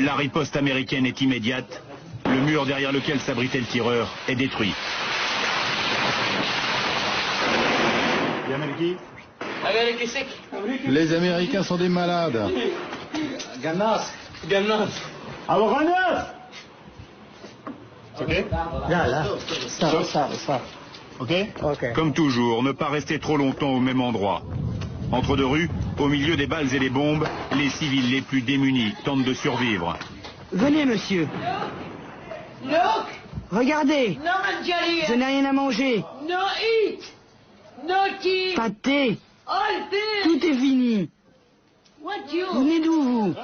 La riposte américaine est immédiate. Le mur derrière lequel s'abritait le tireur est détruit. Les Américains sont des malades. Comme toujours, ne pas rester trop longtemps au même endroit. Entre deux rues, au milieu des balles et des bombes, les civils les plus démunis tentent de survivre. Venez, monsieur. Regardez. Je n'ai rien à manger. Pas de thé. Tout est fini. Vous venez d'où, vous?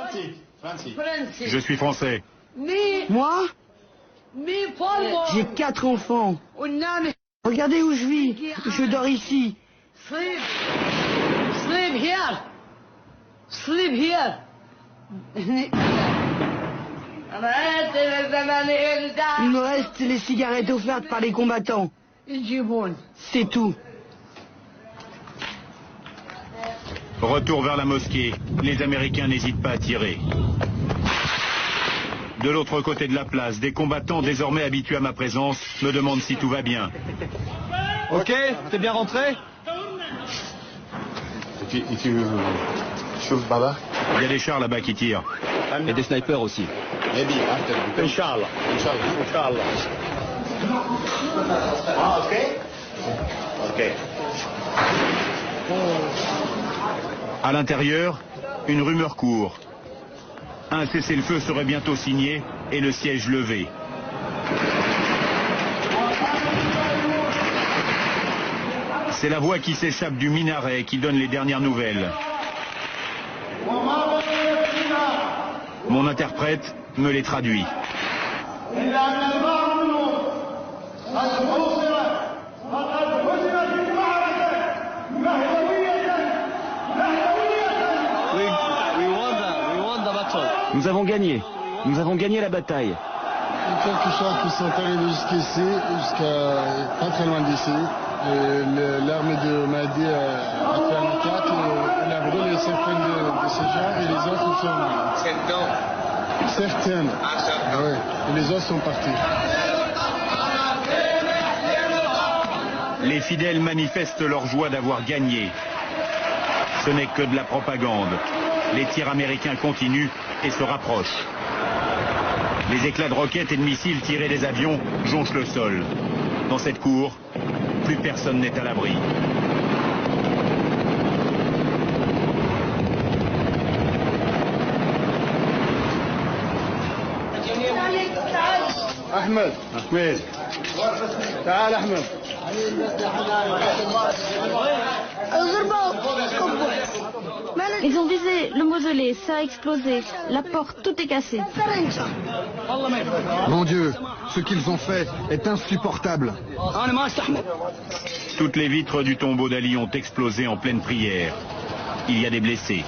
Je suis français. Moi? J'ai 4 enfants. Regardez où je vis. Je dors ici. Sleep here. Il me reste les cigarettes offertes par les combattants. C'est tout. Retour vers la mosquée. Les Américains n'hésitent pas à tirer. De l'autre côté de la place, des combattants désormais habitués à ma présence me demandent si tout va bien. Ok, t'es bien rentré? Il y a des chars là-bas qui tirent. Et des snipers aussi. Inch'Allah. À l'intérieur, une rumeur court. Un cessez-le-feu serait bientôt signé et le siège levé. C'est la voix qui s'échappe du minaret qui donne les dernières nouvelles. Mon interprète me les traduit. Nous avons gagné. Nous avons gagné la bataille. Quelques chars qui sont arrivés jusqu'ici, jusqu'à pas très loin d'ici. L'armée de Mahdi a fait une attaque, elle a brûlé certaines de ces chars et les autres sont... Certaines. Oui, et les autres sont partis. Les fidèles manifestent leur joie d'avoir gagné. Ce n'est que de la propagande. Les tirs américains continuent et se rapprochent. Les éclats de roquettes et de missiles tirés des avions jonchent le sol. Dans cette cour, plus personne n'est à l'abri. Ahmed. تعال أحمد. Ils ont visé le mausolée, ça a explosé. La porte, tout est cassé. Mon Dieu, ce qu'ils ont fait est insupportable. Toutes les vitres du tombeau d'Ali ont explosé en pleine prière. Il y a des blessés.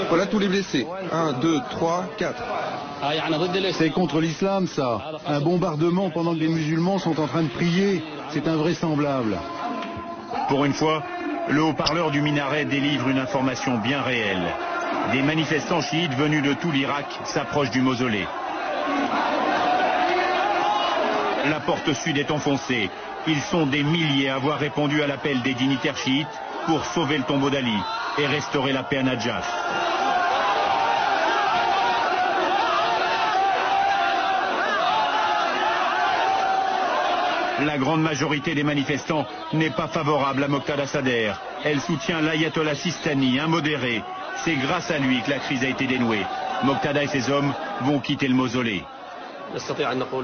Voilà tous les blessés. 1, 2, 3, 4. C'est contre l'islam, ça. Un bombardement pendant que les musulmans sont en train de prier. C'est invraisemblable. Pour une fois, le haut-parleur du minaret délivre une information bien réelle. Des manifestants chiites venus de tout l'Irak s'approchent du mausolée. La porte sud est enfoncée. Ils sont des milliers à avoir répondu à l'appel des dignitaires chiites pour sauver le tombeau d'Ali et restaurer la paix à Nadjaf. La grande majorité des manifestants n'est pas favorable à Moqtada Sadr. Elle soutient l'ayatollah Sistani, un modéré. C'est grâce à lui que la crise a été dénouée. Moqtada et ses hommes vont quitter le mausolée.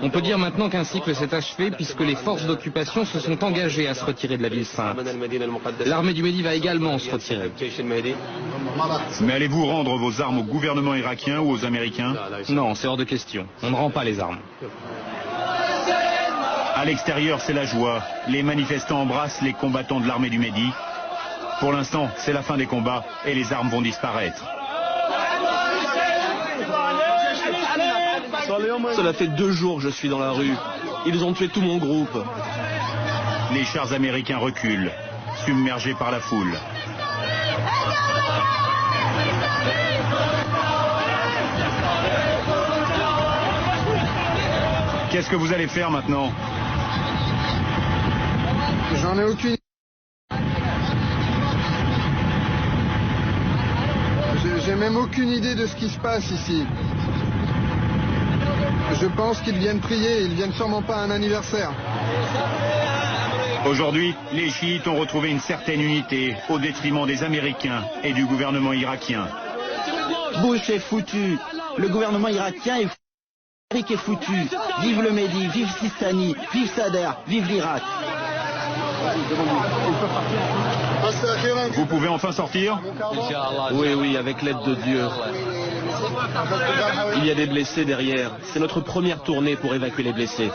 On peut dire maintenant qu'un cycle s'est achevé puisque les forces d'occupation se sont engagées à se retirer de la ville sainte. L'armée du Mehdi va également se retirer. Mais allez-vous rendre vos armes au gouvernement irakien ou aux Américains? Non, c'est hors de question. On ne rend pas les armes. À l'extérieur, c'est la joie. Les manifestants embrassent les combattants de l'armée du Mehdi. Pour l'instant, c'est la fin des combats et les armes vont disparaître. Cela fait 2 jours que je suis dans la rue. Ils ont tué tout mon groupe. Les chars américains reculent, submergés par la foule. Qu'est-ce que vous allez faire maintenant? J'en ai aucune. J'ai même aucune idée de ce qui se passe ici. Je pense qu'ils viennent prier, ils viennent sûrement pas à un anniversaire. Aujourd'hui, les chiites ont retrouvé une certaine unité au détriment des Américains et du gouvernement irakien. Bush est foutu. Le gouvernement irakien est foutu. L'Amérique est foutu. Vive le Mehdi, vive Sistani, vive Sader, vive l'Irak. Vous pouvez enfin sortir? Oui, avec l'aide de Dieu. Il y a des blessés derrière. C'est notre première tournée pour évacuer les blessés.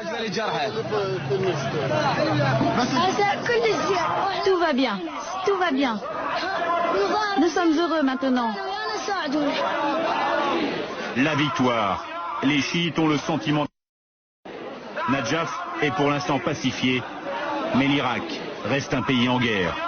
Tout va bien, tout va bien. Nous sommes heureux maintenant. La victoire. Les chiites ont le sentiment. Nadjaf est pour l'instant pacifié, mais l'Irak reste un pays en guerre.